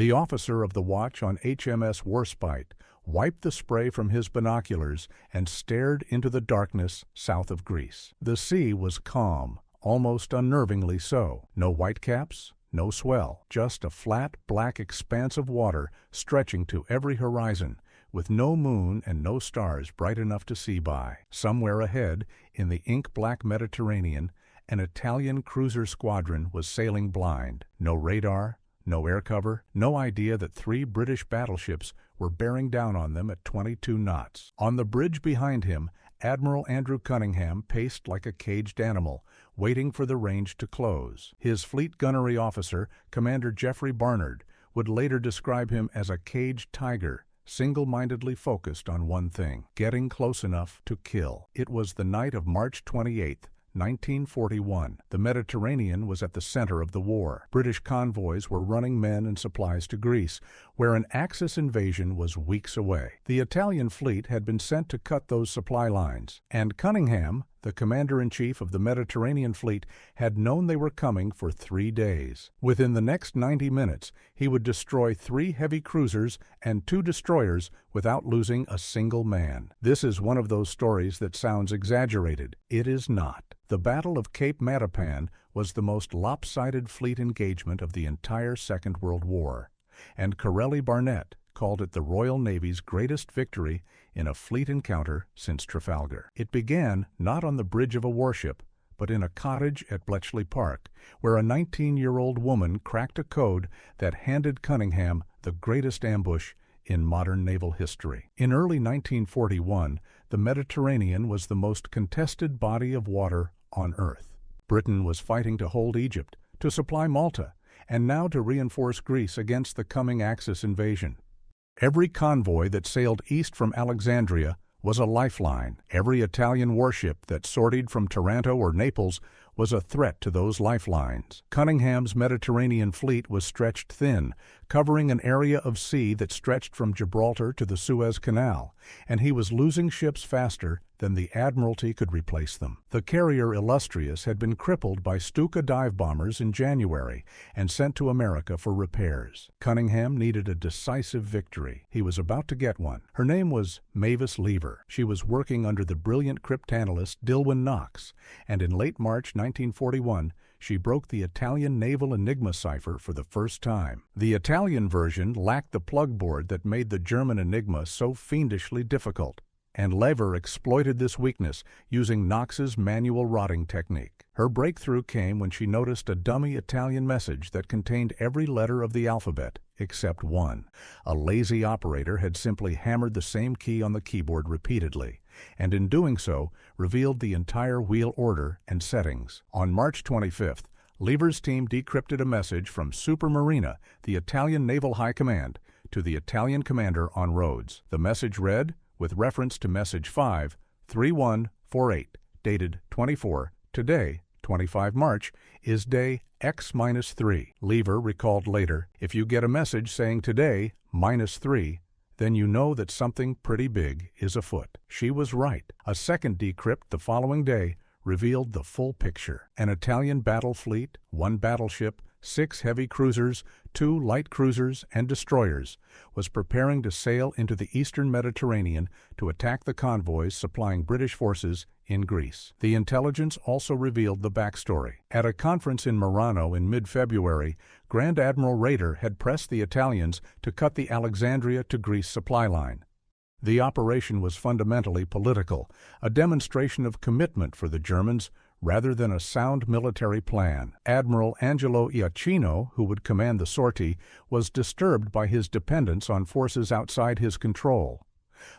The officer of the watch on HMS Warspite wiped the spray from his binoculars and stared into the darkness south of Greece. The sea was calm, almost unnervingly so. No whitecaps, no swell, just a flat, black expanse of water stretching to every horizon, with no moon and no stars bright enough to see by. Somewhere ahead, in the ink-black Mediterranean, an Italian cruiser squadron was sailing blind. No radar, no air cover, no idea that 3 British battleships were bearing down on them at 22 knots. On the bridge behind him, Admiral Andrew Cunningham paced like a caged animal, waiting for the range to close. His fleet gunnery officer, Commander Geoffrey Barnard, would later describe him as a caged tiger, single-mindedly focused on one thing: getting close enough to kill. It was the night of March 28, 1941. The Mediterranean was at the center of the war. British convoys were running men and supplies to Greece, where an Axis invasion was weeks away. The Italian fleet had been sent to cut those supply lines, and Cunningham, the commander-in-chief of the Mediterranean Fleet, had known they were coming for 3 days. Within the next 90 minutes, he would destroy 3 heavy cruisers and 2 destroyers without losing a single man. This is one of those stories that sounds exaggerated. It is not. The Battle of Cape Matapan was the most lopsided fleet engagement of the entire Second World War, and Corelli Barnett called it the Royal Navy's greatest victory in a fleet encounter since Trafalgar. It began not on the bridge of a warship, but in a cottage at Bletchley Park, where a 19-year-old woman cracked a code that handed Cunningham the greatest ambush in modern naval history. In early 1941, the Mediterranean was the most contested body of water on Earth. Britain was fighting to hold Egypt, to supply Malta, and now to reinforce Greece against the coming Axis invasion. Every convoy that sailed east from Alexandria was a lifeline. Every Italian warship that sortied from Taranto or Naples was a threat to those lifelines. Cunningham's Mediterranean fleet was stretched thin, covering an area of sea that stretched from Gibraltar to the Suez Canal, and he was losing ships faster than the Admiralty could replace them. The carrier Illustrious had been crippled by Stuka dive bombers in January and sent to America for repairs. Cunningham needed a decisive victory. He was about to get one. Her name was Mavis Lever. She was working under the brilliant cryptanalyst Dilwyn Knox, and in late March 1941, she broke the Italian Naval Enigma cipher for the first time. The Italian version lacked the plug board that made the German Enigma so fiendishly difficult, and Lever exploited this weakness using Knox's manual rotting technique. Her breakthrough came when she noticed a dummy Italian message that contained every letter of the alphabet except one. A lazy operator had simply hammered the same key on the keyboard repeatedly, and in doing so, revealed the entire wheel order and settings. On March 25th, Lever's team decrypted a message from Supermarina, the Italian Naval High Command, to the Italian commander on Rhodes. The message read, with reference to Message 5-3148, dated 24, today, 25 March, is day X-3. Lever recalled later, if you get a message saying today, -3, then you know that something pretty big is afoot. She was right. A second decrypt the following day revealed the full picture. An Italian battle fleet, 1 battleship, 6 heavy cruisers, 2 light cruisers, and destroyers, was preparing to sail into the eastern Mediterranean to attack the convoys supplying British forces in Greece. The intelligence also revealed the backstory. At a conference in Murano in mid-February, Grand Admiral Raeder had pressed the Italians to cut the Alexandria to Greece supply line. The operation was fundamentally political, a demonstration of commitment for the Germans rather than a sound military plan. Admiral Angelo Iachino, who would command the sortie, was disturbed by his dependence on forces outside his control.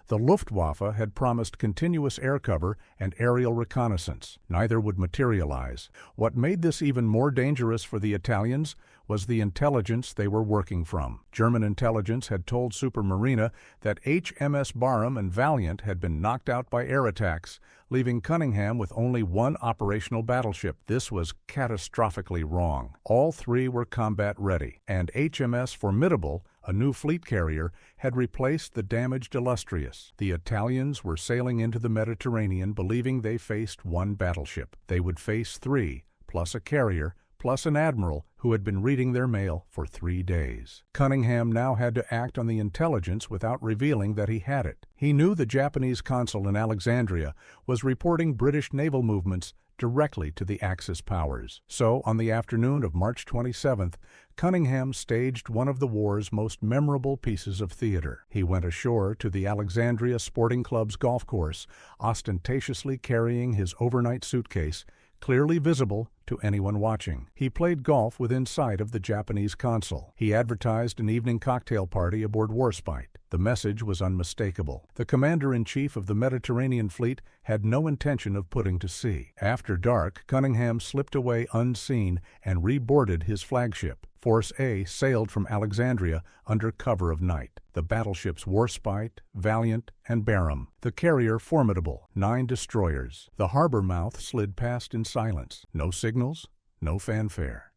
The Luftwaffe had promised continuous air cover and aerial reconnaissance. Neither would materialize. What made this even more dangerous for the Italians was the intelligence they were working from. German intelligence had told Supermarina that HMS Barham and Valiant had been knocked out by air attacks, leaving Cunningham with only 1 operational battleship. This was catastrophically wrong. All 3 were combat ready, and HMS Formidable, a new fleet carrier, had replaced the damaged Illustrious. The Italians were sailing into the Mediterranean believing they faced 1 battleship. They would face 3, plus a carrier, plus an admiral who had been reading their mail for 3 days. Cunningham now had to act on the intelligence without revealing that he had it. He knew the Japanese consul in Alexandria was reporting British naval movements directly to the Axis powers. So, on the afternoon of March 27th, Cunningham staged one of the war's most memorable pieces of theater. He went ashore to the Alexandria Sporting Club's golf course, ostentatiously carrying his overnight suitcase, clearly visible to anyone watching. He played golf within sight of the Japanese consul. He advertised an evening cocktail party aboard Warspite. The message was unmistakable. The commander-in-chief of the Mediterranean fleet had no intention of putting to sea. After dark, Cunningham slipped away unseen and reboarded his flagship. Force A sailed from Alexandria under cover of night. The battleships Warspite, Valiant, and Barham. The carrier Formidable, 9 destroyers. The harbor mouth slid past in silence. No signals, no fanfare.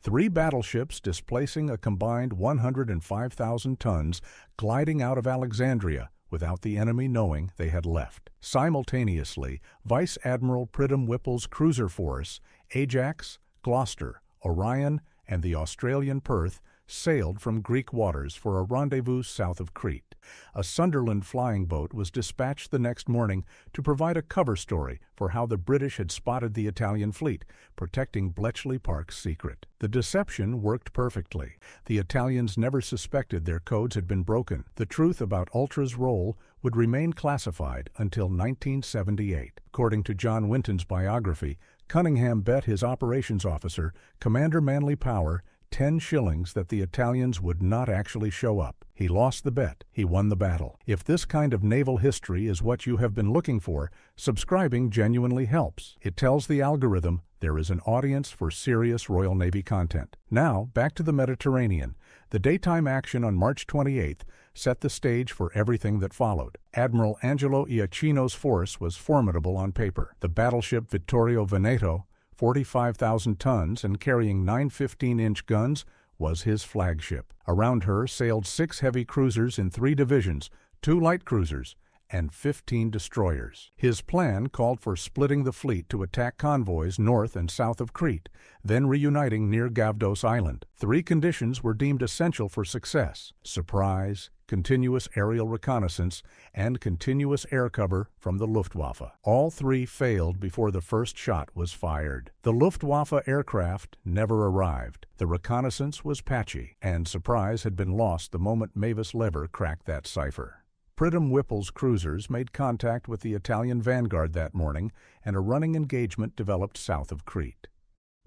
3 battleships displacing a combined 105,000 tons, gliding out of Alexandria without the enemy knowing they had left. Simultaneously, Vice Admiral Pridham Whipple's cruiser force, Ajax, Gloucester, Orion, and the Australian Perth sailed from Greek waters for a rendezvous south of Crete. A Sunderland flying boat was dispatched the next morning to provide a cover story for how the British had spotted the Italian fleet, protecting Bletchley Park's secret. The deception worked perfectly. The Italians never suspected their codes had been broken. The truth about Ultra's role would remain classified until 1978. According to John Winton's biography, Cunningham bet his operations officer, Commander Manly Power, 10 shillings that the Italians would not actually show up. He lost the bet. He won the battle. If this kind of naval history is what you have been looking for, subscribing genuinely helps. It tells the algorithm there is an audience for serious Royal Navy content. Now, back to the Mediterranean. The daytime action on March 28th set the stage for everything that followed. Admiral Angelo Iachino's force was formidable on paper. The battleship Vittorio Veneto, 45,000 tons and carrying 9 15-inch guns, was his flagship. Around her sailed 6 heavy cruisers in 3 divisions, 2 light cruisers, and 15 destroyers. His plan called for splitting the fleet to attack convoys north and south of Crete, then reuniting near Gavdos Island. 3 conditions were deemed essential for success: surprise, continuous aerial reconnaissance, and continuous air cover from the Luftwaffe. All 3 failed before the first shot was fired. The Luftwaffe aircraft never arrived. The reconnaissance was patchy, and surprise had been lost the moment Mavis Lever cracked that cipher. Pridham Whipple's cruisers made contact with the Italian vanguard that morning, and a running engagement developed south of Crete.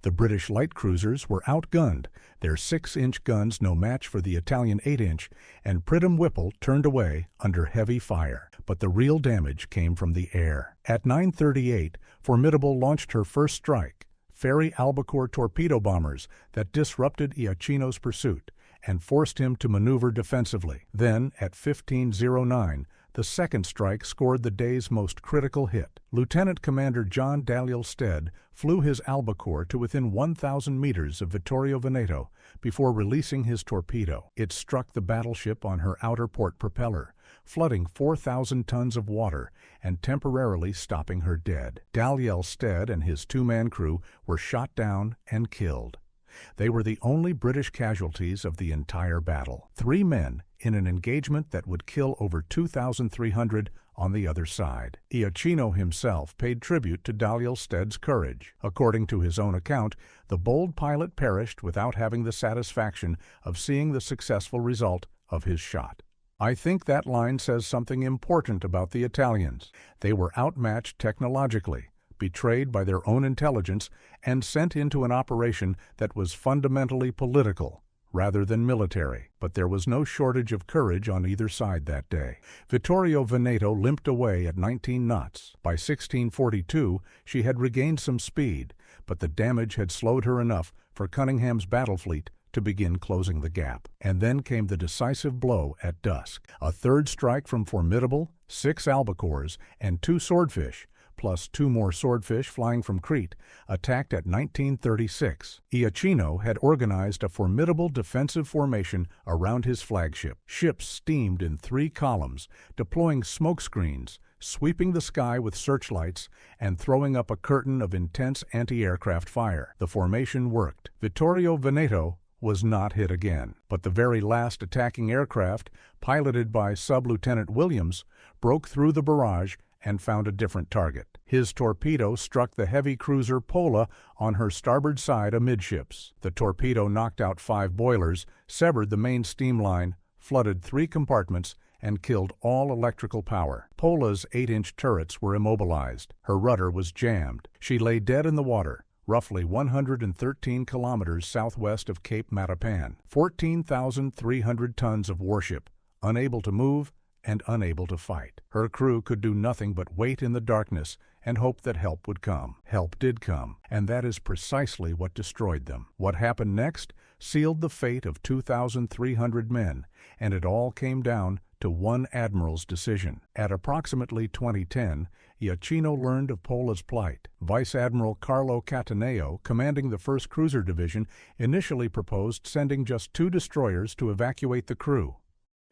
The British light cruisers were outgunned, their 6-inch guns no match for the Italian 8-inch, and Pridham Whipple turned away under heavy fire. But the real damage came from the air. At 9:38, Formidable launched her first strike, Ferry Albacore torpedo bombers that disrupted Iachino's pursuit and forced him to maneuver defensively. Then, at 15:09, the second strike scored the day's most critical hit. Lieutenant Commander John Dalyell Stead flew his Albacore to within 1,000 meters of Vittorio Veneto before releasing his torpedo. It struck the battleship on her outer port propeller, flooding 4,000 tons of water and temporarily stopping her dead. Dalyell Stead and his 2-man crew were shot down and killed. They were the only British casualties of the entire battle. 3 men in an engagement that would kill over 2,300 on the other side. Iachino himself paid tribute to Dalyell Stead's courage. According to his own account, the bold pilot perished without having the satisfaction of seeing the successful result of his shot. I think that line says something important about the Italians. They were outmatched technologically, betrayed by their own intelligence, and sent into an operation that was fundamentally political rather than military. But there was no shortage of courage on either side that day. Vittorio Veneto limped away at 19 knots. By 1642, she had regained some speed, but the damage had slowed her enough for Cunningham's battle fleet to begin closing the gap. And then came the decisive blow at dusk. A third strike from Formidable, 6 Albacores, and 2 Swordfish, plus 2 more Swordfish flying from Crete, attacked at 1936. Iachino had organized a formidable defensive formation around his flagship. Ships steamed in 3 columns, deploying smoke screens, sweeping the sky with searchlights and throwing up a curtain of intense anti-aircraft fire. The formation worked. Vittorio Veneto was not hit again, but the very last attacking aircraft, piloted by Sub-Lieutenant Williams, broke through the barrage and found a different target. His torpedo struck the heavy cruiser Pola on her starboard side amidships. The torpedo knocked out 5 boilers, severed the main steam line, flooded 3 compartments, and killed all electrical power. Pola's 8-inch turrets were immobilized. Her rudder was jammed. She lay dead in the water, roughly 113 kilometers southwest of Cape Matapan. 14,300 tons of warship, unable to move and unable to fight. Her crew could do nothing but wait in the darkness and hope that help would come. Help did come, and that is precisely what destroyed them. What happened next sealed the fate of 2,300 men, and it all came down to one admiral's decision. At approximately 2010, Iachino learned of Pola's plight. Vice Admiral Carlo Cattaneo, commanding the 1st Cruiser Division, initially proposed sending just 2 destroyers to evacuate the crew.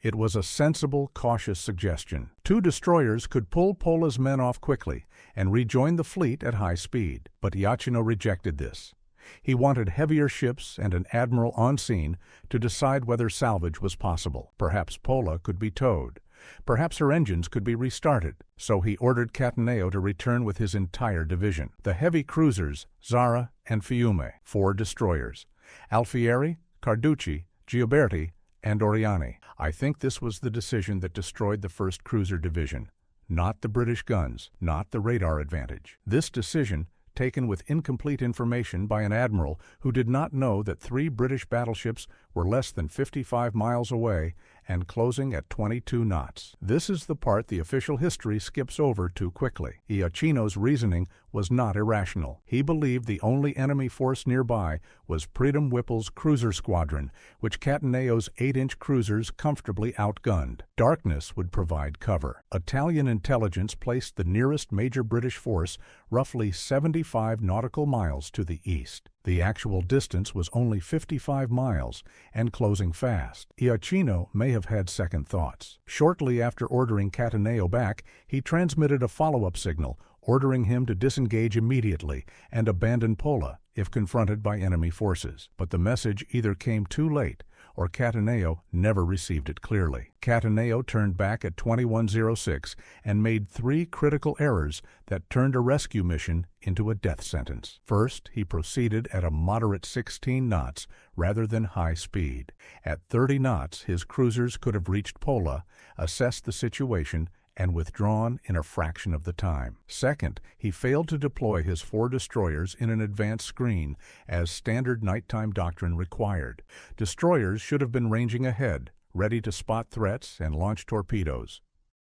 It was a sensible, cautious suggestion. 2 destroyers could pull Pola's men off quickly and rejoin the fleet at high speed, but Iachino rejected this. He wanted heavier ships and an admiral on scene to decide whether salvage was possible. Perhaps Pola could be towed. Perhaps her engines could be restarted. So he ordered Cattaneo to return with his entire division. The heavy cruisers, Zara and Fiume, 4 destroyers, Alfieri, Carducci, Gioberti, and Oriani. I think this was the decision that destroyed the 1st Cruiser Division. Not the British guns, not the radar advantage. This decision, taken with incomplete information by an admiral who did not know that 3 British battleships were less than 55 miles away and closing at 22 knots. This is the part the official history skips over too quickly. Iachino's reasoning was not irrational. He believed the only enemy force nearby was Pridham Whipple's cruiser squadron, which Cattaneo's 8-inch cruisers comfortably outgunned. Darkness would provide cover. Italian intelligence placed the nearest major British force roughly 75 nautical miles to the east. The actual distance was only 55 miles and closing fast. Iachino may have had second thoughts. Shortly after ordering Cattaneo back, he transmitted a follow-up signal ordering him to disengage immediately and abandon Pola if confronted by enemy forces. But the message either came too late or Cattaneo never received it clearly. Cattaneo turned back at 21:06 and made 3 critical errors that turned a rescue mission into a death sentence. First, he proceeded at a moderate 16 knots rather than high speed. At 30 knots, his cruisers could have reached Pola, assessed the situation, and withdrawn in a fraction of the time. Second, he failed to deploy his 4 destroyers in an advanced screen, as standard nighttime doctrine required. Destroyers should have been ranging ahead, ready to spot threats and launch torpedoes.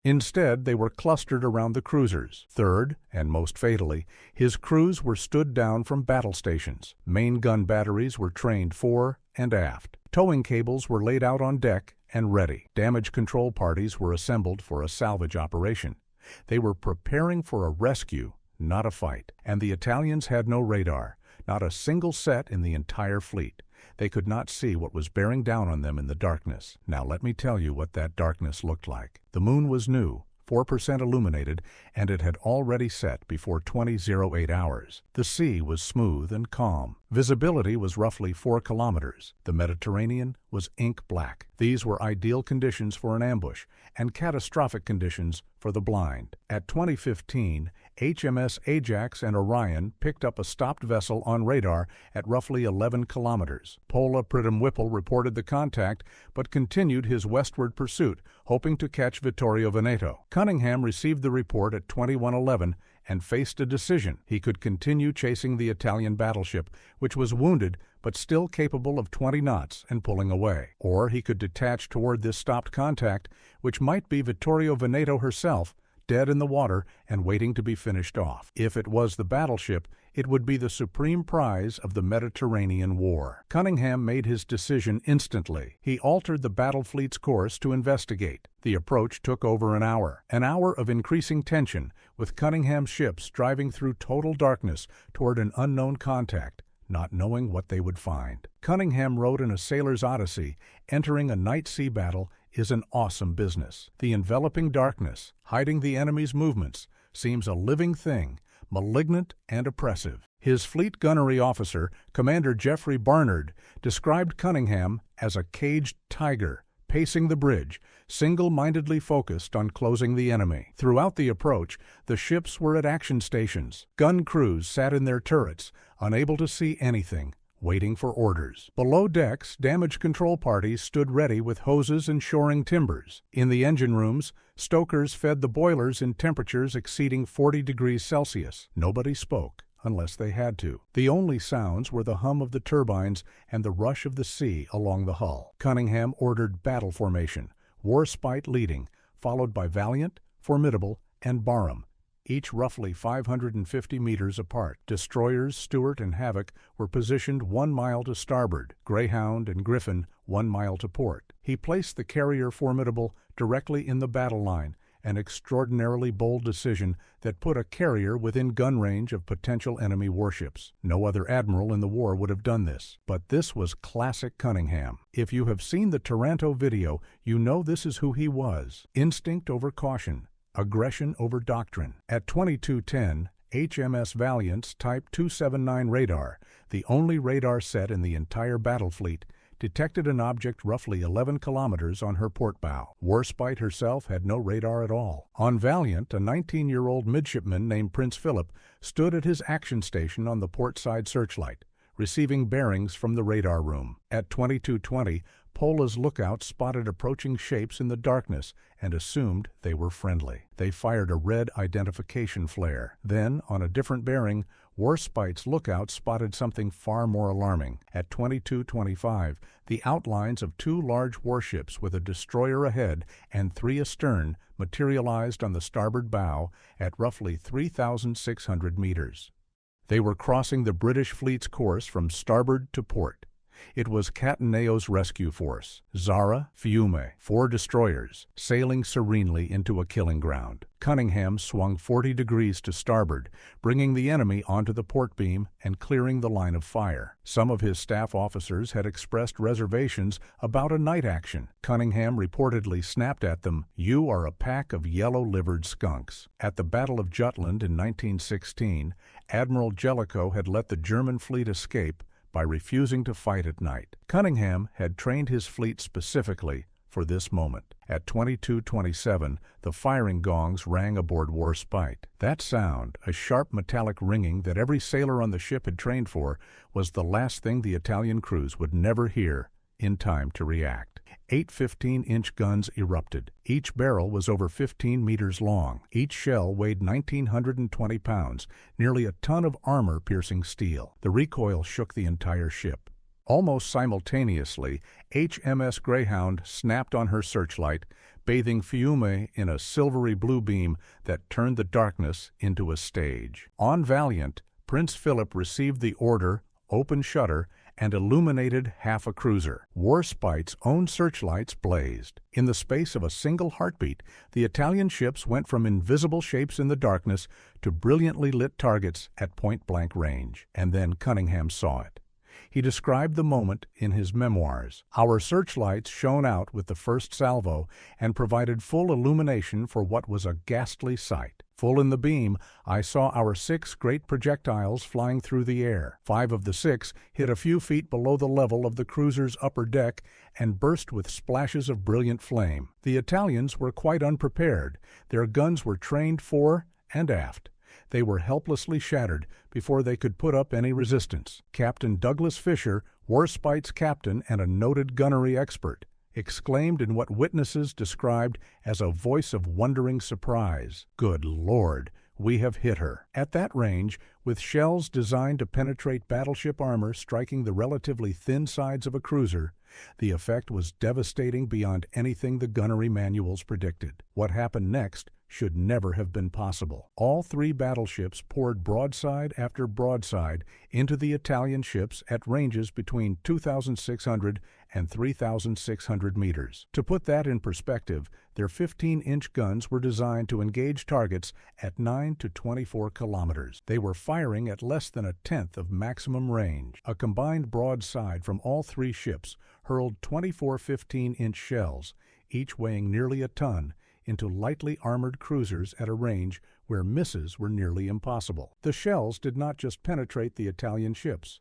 Instead, they were clustered around the cruisers. Third, and most fatally, his crews were stood down from battle stations. Main gun batteries were trained fore and aft. Towing cables were laid out on deck and ready. Damage control parties were assembled for a salvage operation. They were preparing for a rescue, not a fight. And the Italians had no radar, not a single set in the entire fleet. They could not see what was bearing down on them in the darkness. Now let me tell you what that darkness looked like. The moon was new, 4% illuminated, and it had already set before 20:08 hours. The sea was smooth and calm. Visibility was roughly 4 kilometers. The Mediterranean was ink black. These were ideal conditions for an ambush and catastrophic conditions for the blind. At 20:15, HMS Ajax and Orion picked up a stopped vessel on radar at roughly 11 kilometers. Pola Pridham Whipple reported the contact, but continued his westward pursuit, hoping to catch Vittorio Veneto. Cunningham received the report at 21:11 and faced a decision. He could continue chasing the Italian battleship, which was wounded but still capable of 20 knots and pulling away. Or he could detach toward this stopped contact, which might be Vittorio Veneto herself, dead in the water and waiting to be finished off. If it was the battleship, it would be the supreme prize of the Mediterranean War. Cunningham made his decision instantly. He altered the battle fleet's course to investigate. The approach took over an hour of increasing tension, with Cunningham's ships driving through total darkness toward an unknown contact, not knowing what they would find. Cunningham wrote in A Sailor's Odyssey, entering a night sea battle is an awesome business. The enveloping darkness, hiding the enemy's movements, seems a living thing, malignant and oppressive. His fleet gunnery officer, Commander Geoffrey Barnard, described Cunningham as a caged tiger, pacing the bridge, single-mindedly focused on closing the enemy. Throughout the approach, the ships were at action stations. Gun crews sat in their turrets, unable to see anything, waiting for orders. Below decks, damage control parties stood ready with hoses and shoring timbers. In the engine rooms, stokers fed the boilers in temperatures exceeding 40 degrees Celsius. Nobody spoke, unless they had to. The only sounds were the hum of the turbines and the rush of the sea along the hull. Cunningham ordered battle formation, Warspite leading, followed by Valiant, Formidable, and Barham, each roughly 550 meters apart. Destroyers Stuart and Havoc were positioned 1 mile to starboard, Greyhound and Griffin 1 mile to port. He placed the carrier Formidable directly in the battle line, an extraordinarily bold decision that put a carrier within gun range of potential enemy warships. No other admiral in the war would have done this. But this was classic Cunningham. If you have seen the Taranto video, you know this is who he was. Instinct over caution, aggression over doctrine. At 22:10, HMS Valiant's Type 279 radar, the only radar set in the entire battle fleet, detected an object roughly 11 kilometers on her port bow. Warspite herself had no radar at all. On Valiant, a 19-year-old midshipman named Prince Philip stood at his action station on the port side searchlight, receiving bearings from the radar room. At 22:20, Pola's lookout spotted approaching shapes in the darkness and assumed they were friendly. They fired a red identification flare. Then, on a different bearing, Warspite's lookout spotted something far more alarming. At 22:25, the outlines of 2 large warships with a destroyer ahead and 3 astern materialized on the starboard bow at roughly 3,600 meters. They were crossing the British fleet's course from starboard to port. It was Cataneo's rescue force, Zara, Fiume, 4 destroyers, sailing serenely into a killing ground. Cunningham swung 40 degrees to starboard, bringing the enemy onto the port beam and clearing the line of fire. Some of his staff officers had expressed reservations about a night action. Cunningham reportedly snapped at them, "You are a pack of yellow-livered skunks." At the Battle of Jutland in 1916, Admiral Jellicoe had let the German fleet escape by refusing to fight at night. Cunningham had trained his fleet specifically for this moment. At 22:27, the firing gongs rang aboard Warspite. That sound, a sharp metallic ringing that every sailor on the ship had trained for, was the last thing the Italian crews would never hear in time to react. 8 15-inch guns erupted. Each barrel was over 15 meters long. Each shell weighed 1,920 pounds, nearly a ton of armor-piercing steel. The recoil shook the entire ship. Almost simultaneously, HMS Greyhound snapped on her searchlight, bathing Fiume in a silvery blue beam that turned the darkness into a stage. On Valiant, Prince Philip received the order, "Open shutter," and illuminated half a cruiser. Warspite's own searchlights blazed. In the space of a single heartbeat, the Italian ships went from invisible shapes in the darkness to brilliantly lit targets at point-blank range. And then Cunningham saw it. He described the moment in his memoirs. "Our searchlights shone out with the first salvo and provided full illumination for what was a ghastly sight. Full in the beam, I saw our 6 great projectiles flying through the air. 5 of the 6 hit a few feet below the level of the cruiser's upper deck and burst with splashes of brilliant flame. The Italians were quite unprepared. Their guns were trained fore and aft. They were helplessly shattered before they could put up any resistance." Captain Douglas Fisher, Warspite's captain and a noted gunnery expert, exclaimed in what witnesses described as a voice of wondering surprise, "Good Lord, we have hit her." At that range, with shells designed to penetrate battleship armor striking the relatively thin sides of a cruiser, the effect was devastating beyond anything the gunnery manuals predicted. What happened next should never have been possible. All 3 battleships poured broadside after broadside into the Italian ships at ranges between 2,600 and 3,600 meters. To put that in perspective, their 15-inch guns were designed to engage targets at 9 to 24 kilometers. They were firing at less than a tenth of maximum range. A combined broadside from all three ships hurled 24 15-inch shells, each weighing nearly a ton, into lightly armored cruisers at a range where misses were nearly impossible. The shells did not just penetrate the Italian ships.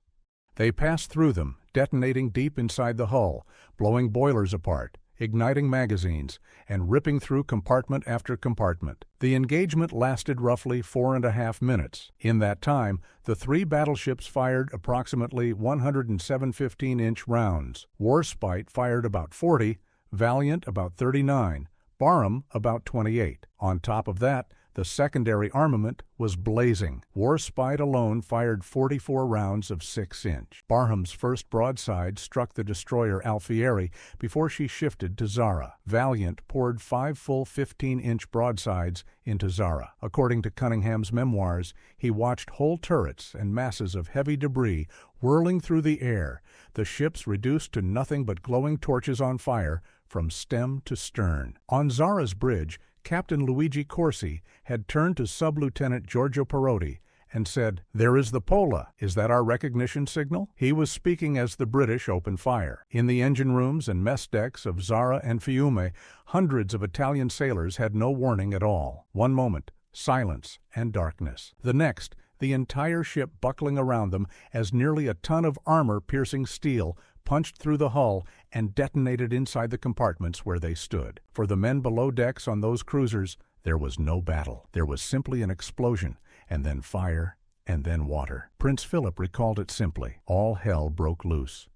They passed through them, detonating deep inside the hull, blowing boilers apart, igniting magazines, and ripping through compartment after compartment. The engagement lasted roughly 4.5 minutes. In that time, the three battleships fired approximately 107 15-inch rounds. Warspite fired about 40, Valiant about 39, Barham about 28. On top of that, the secondary armament was blazing. Warspite alone fired 44 rounds of 6-inch. Barham's first broadside struck the destroyer Alfieri before she shifted to Zara. Valiant poured 5 full 15-inch broadsides into Zara. According to Cunningham's memoirs, he watched whole turrets and masses of heavy debris whirling through the air, the ships reduced to nothing but glowing torches on fire from stem to stern. On Zara's bridge, Captain Luigi Corsi had turned to Sub-Lieutenant Giorgio Perotti and said, "There is the Pola. Is that our recognition signal?" He was speaking as the British opened fire. In the engine rooms and mess decks of Zara and Fiume, hundreds of Italian sailors had no warning at all. One moment, silence and darkness. The next, the entire ship buckling around them as nearly a ton of armor-piercing steel punched through the hull and detonated inside the compartments where they stood. For the men below decks on those cruisers, there was no battle. There was simply an explosion, and then fire, and then water. Prince Philip recalled it simply. All hell broke loose.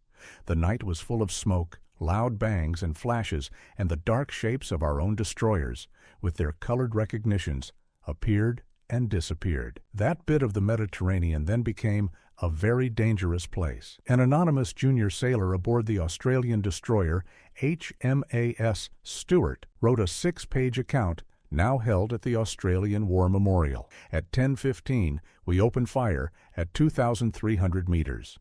The night was full of smoke, loud bangs and flashes, and the dark shapes of our own destroyers, with their colored recognitions, appeared and disappeared. That bit of the Mediterranean then became a very dangerous place. An anonymous junior sailor aboard the Australian destroyer HMAS Stuart wrote a 6-page account now held at the Australian War Memorial. At 10:15, we opened fire at 2,300 meters.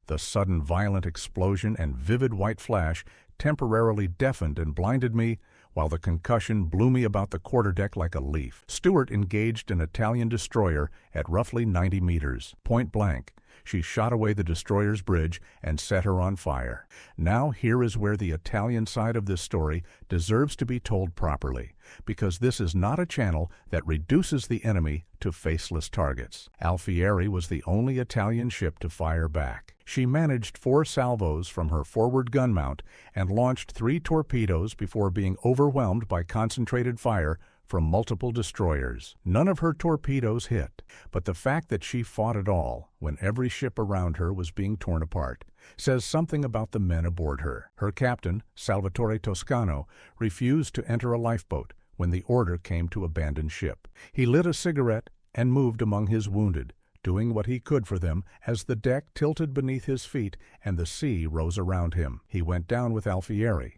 The sudden violent explosion and vivid white flash temporarily deafened and blinded me, while the concussion blew me about the quarterdeck like a leaf. Stuart engaged an Italian destroyer at roughly 90 meters. Point blank, she shot away the destroyer's bridge and set her on fire. Now here is where the Italian side of this story deserves to be told properly, because this is not a channel that reduces the enemy to faceless targets. Alfieri was the only Italian ship to fire back. She managed 4 salvos from her forward gun mount and launched 3 torpedoes before being overwhelmed by concentrated fire from multiple destroyers. None of her torpedoes hit, but the fact that she fought at all, when every ship around her was being torn apart, says something about the men aboard her. Her captain, Salvatore Toscano, refused to enter a lifeboat when the order came to abandon ship. He lit a cigarette and moved among his wounded, doing what he could for them as the deck tilted beneath his feet and the sea rose around him. He went down with Alfieri.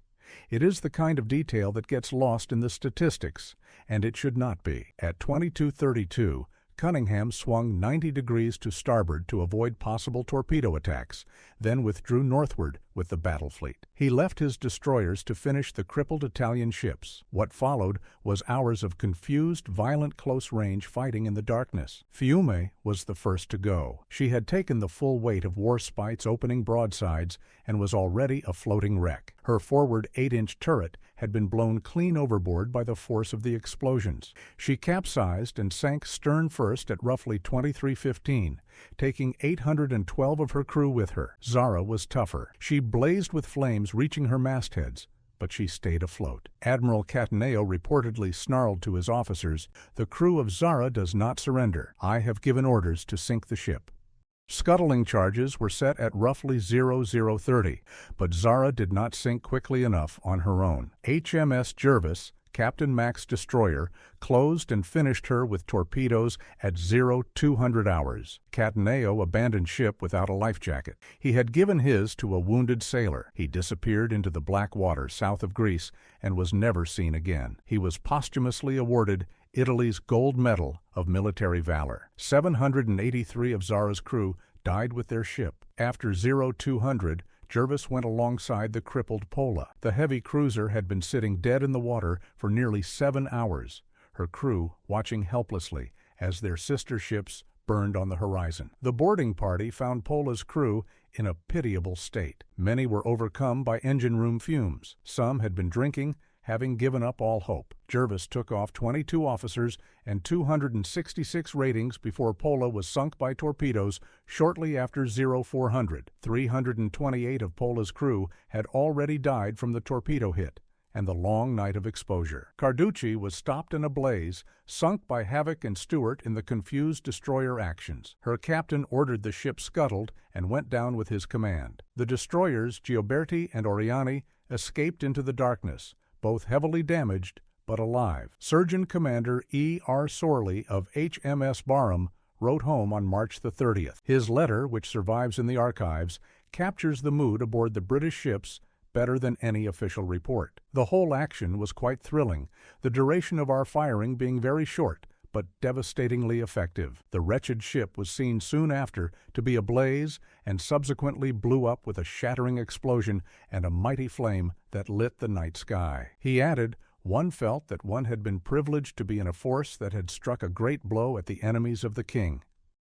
It is the kind of detail that gets lost in the statistics, and it should not be. At 22:32, Cunningham swung 90 degrees to starboard to avoid possible torpedo attacks, then withdrew northward with the battle fleet. He left his destroyers to finish the crippled Italian ships. What followed was hours of confused, violent close-range fighting in the darkness. Fiume was the first to go. She had taken the full weight of Warspite's opening broadsides and was already a floating wreck. Her forward 8-inch turret had been blown clean overboard by the force of the explosions. She capsized and sank stern first at roughly 23:15, taking 812 of her crew with her. Zara was tougher. She blazed with flames reaching her mastheads, but she stayed afloat. Admiral Cunningham reportedly snarled to his officers, "The crew of Zara does not surrender. I have given orders to sink the ship." Scuttling charges were set at roughly 0030, but Zara did not sink quickly enough on her own. HMS Jervis, Captain Mac's destroyer, closed and finished her with torpedoes at 0200 hours. Cunningham abandoned ship without a life jacket. He had given his to a wounded sailor. He disappeared into the black water south of Greece and was never seen again. He was posthumously awarded Italy's Gold Medal of Military Valor. 783 of Zara's crew died with their ship. After 0200, Jervis went alongside the crippled Pola. The heavy cruiser had been sitting dead in the water for nearly 7 hours, her crew watching helplessly as their sister ships burned on the horizon. The boarding party found Pola's crew in a pitiable state. Many were overcome by engine room fumes. Some had been drinking, having given up all hope. Jervis took off 22 officers and 266 ratings before Pola was sunk by torpedoes shortly after 0400. 328 of Pola's crew had already died from the torpedo hit and the long night of exposure. Carducci was stopped in a blaze, sunk by Havoc and Stewart in the confused destroyer actions. Her captain ordered the ship scuttled and went down with his command. The destroyers Gioberti and Oriani escaped into the darkness, both heavily damaged but alive. Surgeon Commander E.R. Sorley of HMS Barham wrote home on March the 30th. His letter, which survives in the archives, captures the mood aboard the British ships better than any official report. The whole action was quite thrilling, the duration of our firing being very short, but devastatingly effective. The wretched ship was seen soon after to be ablaze and subsequently blew up with a shattering explosion and a mighty flame that lit the night sky. He added, "One felt that one had been privileged to be in a force that had struck a great blow at the enemies of the king.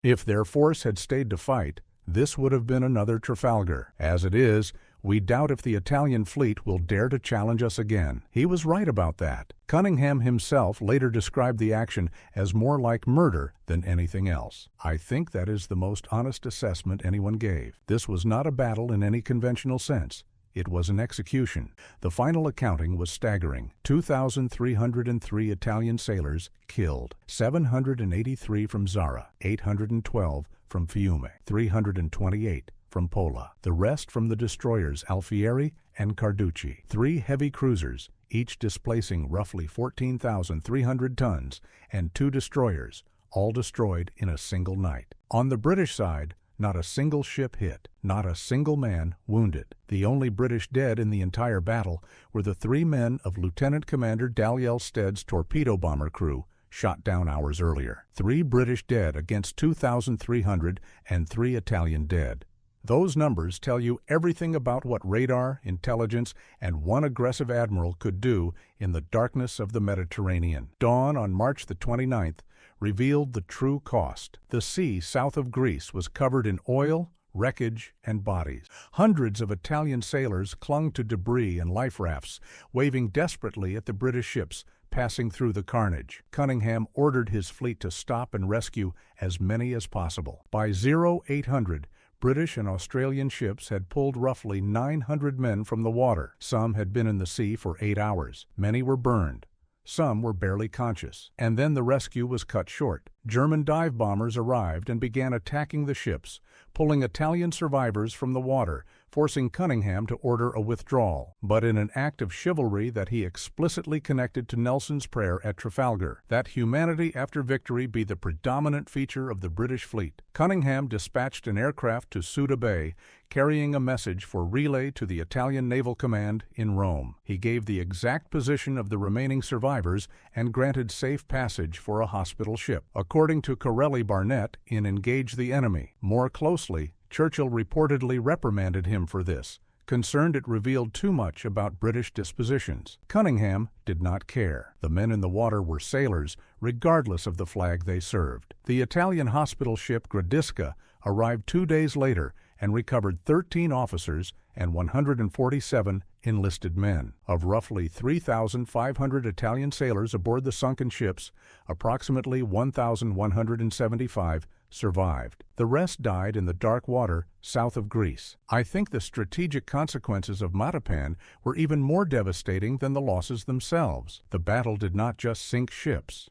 If their force had stayed to fight, this would have been another Trafalgar. As it is, we doubt if the Italian fleet will dare to challenge us again." He was right about that. Cunningham himself later described the action as more like murder than anything else. I think that is the most honest assessment anyone gave. This was not a battle in any conventional sense. It was an execution. The final accounting was staggering. 2,303 Italian sailors killed, 783 from Zara, 812 from Fiume, 328 from Pola, the rest from the destroyers Alfieri and Carducci. 3 heavy cruisers, each displacing roughly 14,300 tons, and 2 destroyers, all destroyed in a single night. On the British side, not a single ship hit, not a single man wounded. The only British dead in the entire battle were the 3 men of Lieutenant Commander Dalyell Stead's torpedo bomber crew, shot down hours earlier. 3 British dead against 2,300 and 3 Italian dead. Those numbers tell you everything about what radar, intelligence, and one aggressive admiral could do in the darkness of the Mediterranean. Dawn on March the 29th revealed the true cost. The sea south of Greece was covered in oil, wreckage, and bodies. Hundreds of Italian sailors clung to debris and life rafts, waving desperately at the British ships passing through the carnage. Cunningham ordered his fleet to stop and rescue as many as possible. By 0800, British and Australian ships had pulled roughly 900 men from the water. Some had been in the sea for 8 hours. Many were burned. Some were barely conscious. And then the rescue was cut short. German dive bombers arrived and began attacking the ships, pulling Italian survivors from the water, forcing Cunningham to order a withdrawal. But in an act of chivalry that he explicitly connected to Nelson's prayer at Trafalgar, that humanity after victory be the predominant feature of the British fleet, Cunningham dispatched an aircraft to Ceuta Bay, carrying a message for relay to the Italian Naval Command in Rome. He gave the exact position of the remaining survivors and granted safe passage for a hospital ship. According to Corelli Barnett in Engage the Enemy, more closely, Churchill reportedly reprimanded him for this, concerned it revealed too much about British dispositions. Cunningham did not care. The men in the water were sailors, regardless of the flag they served. The Italian hospital ship Gradisca arrived 2 days later and recovered 13 officers and 147 enlisted men. Of roughly 3,500 Italian sailors aboard the sunken ships, approximately 1,175 survived. The rest died in the dark water south of Greece. I think the strategic consequences of Matapan were even more devastating than the losses themselves. The battle did not just sink ships.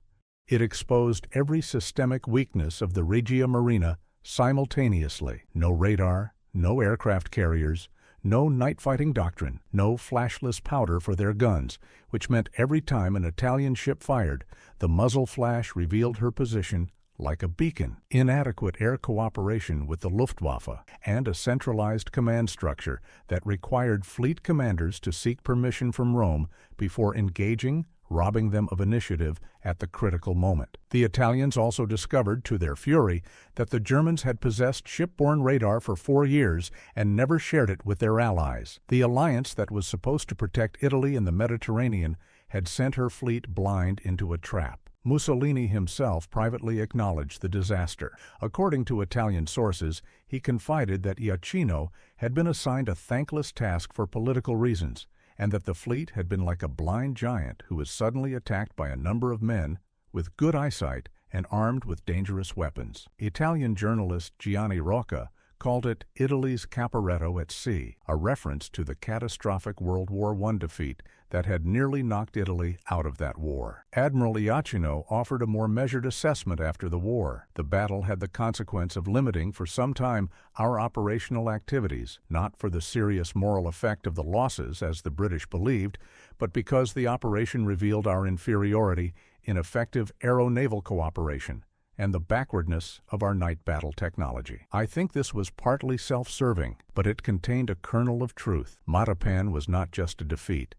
It exposed every systemic weakness of the Regia Marina simultaneously. No radar, no aircraft carriers, no night fighting doctrine, no flashless powder for their guns, which meant every time an Italian ship fired, the muzzle flash revealed her position like a beacon. Inadequate air cooperation with the Luftwaffe, and a centralized command structure that required fleet commanders to seek permission from Rome before engaging robbing them of initiative at the critical moment. The Italians also discovered, to their fury, that the Germans had possessed shipborne radar for 4 years and never shared it with their allies. The alliance that was supposed to protect Italy in the Mediterranean had sent her fleet blind into a trap. Mussolini himself privately acknowledged the disaster. According to Italian sources, he confided that Iachino had been assigned a thankless task for political reasons, and that the fleet had been like a blind giant who was suddenly attacked by a number of men with good eyesight and armed with dangerous weapons. Italian journalist Gianni Rocca called it Italy's Caporetto at sea, a reference to the catastrophic World War I defeat that had nearly knocked Italy out of that war. Admiral Iachino offered a more measured assessment after the war. The battle had the consequence of limiting for some time our operational activities, not for the serious moral effect of the losses, as the British believed, but because the operation revealed our inferiority in effective aero-naval cooperation and the backwardness of our night battle technology. I think this was partly self-serving, but it contained a kernel of truth. Matapan was not just a defeat.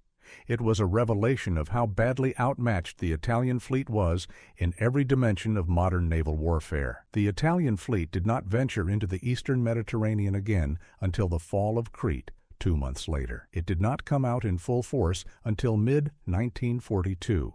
It was a revelation of how badly outmatched the Italian fleet was in every dimension of modern naval warfare. The Italian fleet did not venture into the eastern Mediterranean again until the fall of Crete 2 months later. It did not come out in full force until mid-1942.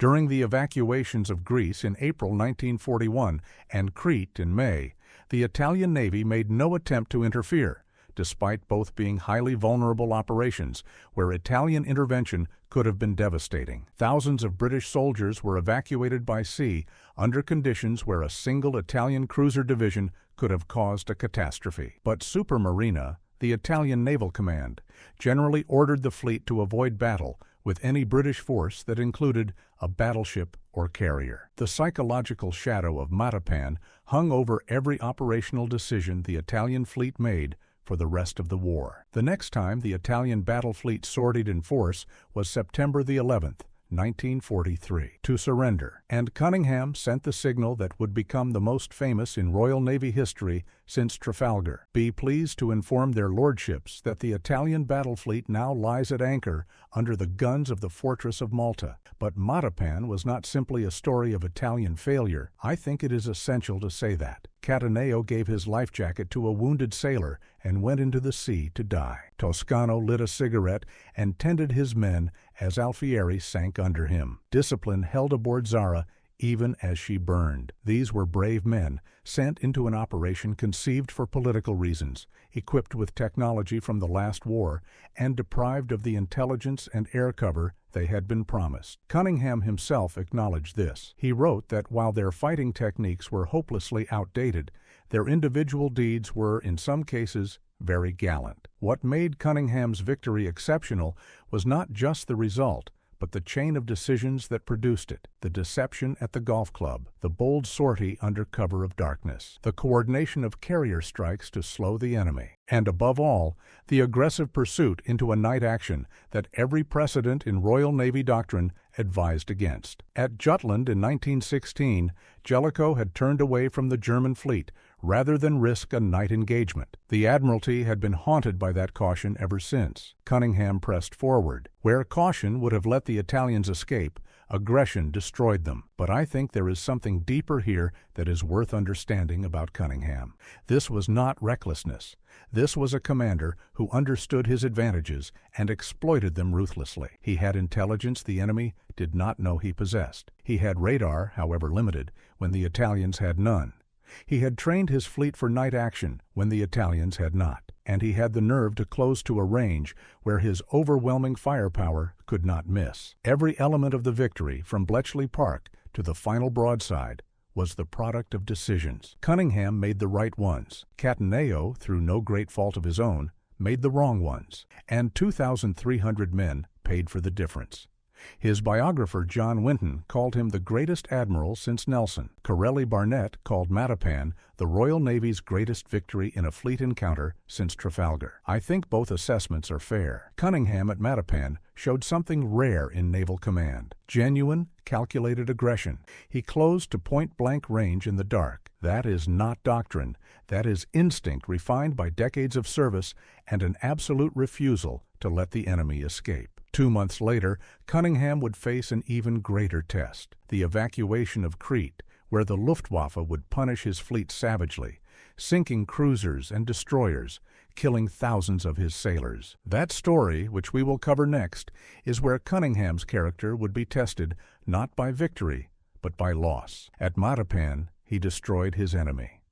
During the evacuations of Greece in April 1941 and Crete in May, the Italian Navy made no attempt to interfere, despite both being highly vulnerable operations where Italian intervention could have been devastating. Thousands of British soldiers were evacuated by sea under conditions where a single Italian cruiser division could have caused a catastrophe. But Supermarina, the Italian Naval Command, generally ordered the fleet to avoid battle with any British force that included a battleship or carrier. The psychological shadow of Matapan hung over every operational decision the Italian fleet made for the rest of the war. The next time the Italian battle fleet sortied in force was September the 11th, 1943, to surrender, and Cunningham sent the signal that would become the most famous in Royal Navy history since Trafalgar. Be pleased to inform their lordships that the Italian battle fleet now lies at anchor under the guns of the fortress of Malta. But Matapan was not simply a story of Italian failure. I think it is essential to say that. Cattaneo gave his life jacket to a wounded sailor and went into the sea to die. Toscano lit a cigarette and tended his men as Alfieri sank under him. Discipline held aboard Zara even as she burned. These were brave men, sent into an operation conceived for political reasons, equipped with technology from the last war, and deprived of the intelligence and air cover they had been promised. Cunningham himself acknowledged this. He wrote that while their fighting techniques were hopelessly outdated, their individual deeds were, in some cases, very gallant. What made Cunningham's victory exceptional was not just the result, but the chain of decisions that produced it: the deception at the golf club, the bold sortie under cover of darkness, the coordination of carrier strikes to slow the enemy, and above all, the aggressive pursuit into a night action that every precedent in Royal Navy doctrine advised against. At Jutland in 1916, Jellicoe had turned away from the German fleet rather than risk a night engagement. The Admiralty had been haunted by that caution ever since. Cunningham pressed forward. Where caution would have let the Italians escape, aggression destroyed them. But I think there is something deeper here that is worth understanding about Cunningham. This was not recklessness. This was a commander who understood his advantages and exploited them ruthlessly. He had intelligence the enemy did not know he possessed. He had radar, however limited, when the Italians had none. He had trained his fleet for night action when the Italians had not, and he had the nerve to close to a range where his overwhelming firepower could not miss. Every element of the victory, from Bletchley Park to the final broadside, was the product of decisions. Cunningham made the right ones. Cattaneo, through no great fault of his own, made the wrong ones, and 2,300 men paid for the difference. His biographer John Winton called him the greatest admiral since Nelson. Corelli Barnett called Matapan the Royal Navy's greatest victory in a fleet encounter since Trafalgar. I think both assessments are fair. Cunningham at Matapan showed something rare in naval command: genuine, calculated aggression. He closed to point-blank range in the dark. That is not doctrine. That is instinct refined by decades of service and an absolute refusal to let the enemy escape. 2 months later, Cunningham would face an even greater test, the evacuation of Crete, where the Luftwaffe would punish his fleet savagely, sinking cruisers and destroyers, killing thousands of his sailors. That story, which we will cover next, is where Cunningham's character would be tested not by victory, but by loss. At Matapan, he destroyed his enemy.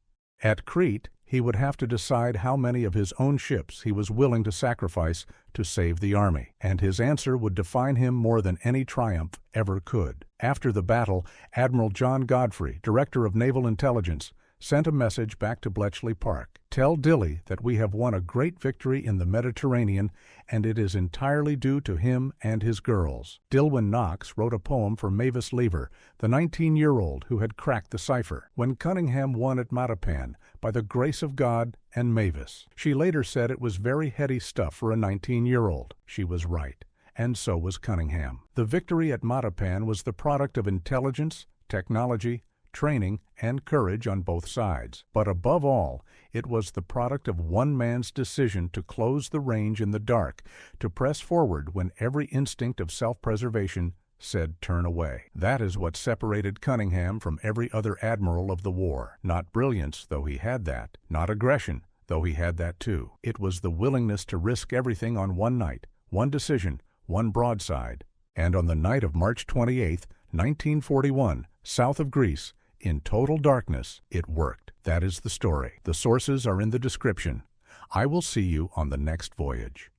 At Crete, he would have to decide how many of his own ships he was willing to sacrifice to save the army, and his answer would define him more than any triumph ever could. After the battle, Admiral John Godfrey, Director of Naval Intelligence, sent a message back to Bletchley Park. "Tell Dilly that we have won a great victory in the Mediterranean, and it is entirely due to him and his girls." Dilwyn Knox wrote a poem for Mavis Lever, the 19-year-old who had cracked the cipher, when Cunningham won at Matapan, by the grace of God and Mavis. She later said it was very heady stuff for a 19-year-old. She was right, and so was Cunningham. The victory at Matapan was the product of intelligence, technology, training, and courage on both sides. But above all, it was the product of one man's decision to close the range in the dark, to press forward when every instinct of self-preservation said turn away. That is what separated Cunningham from every other admiral of the war. Not brilliance, though he had that. Not aggression, though he had that too. It was the willingness to risk everything on one night, one decision, one broadside. And on the night of March 28, 1941, south of Greece, in total darkness, it worked. That is the story. The sources are in the description. I will see you on the next voyage.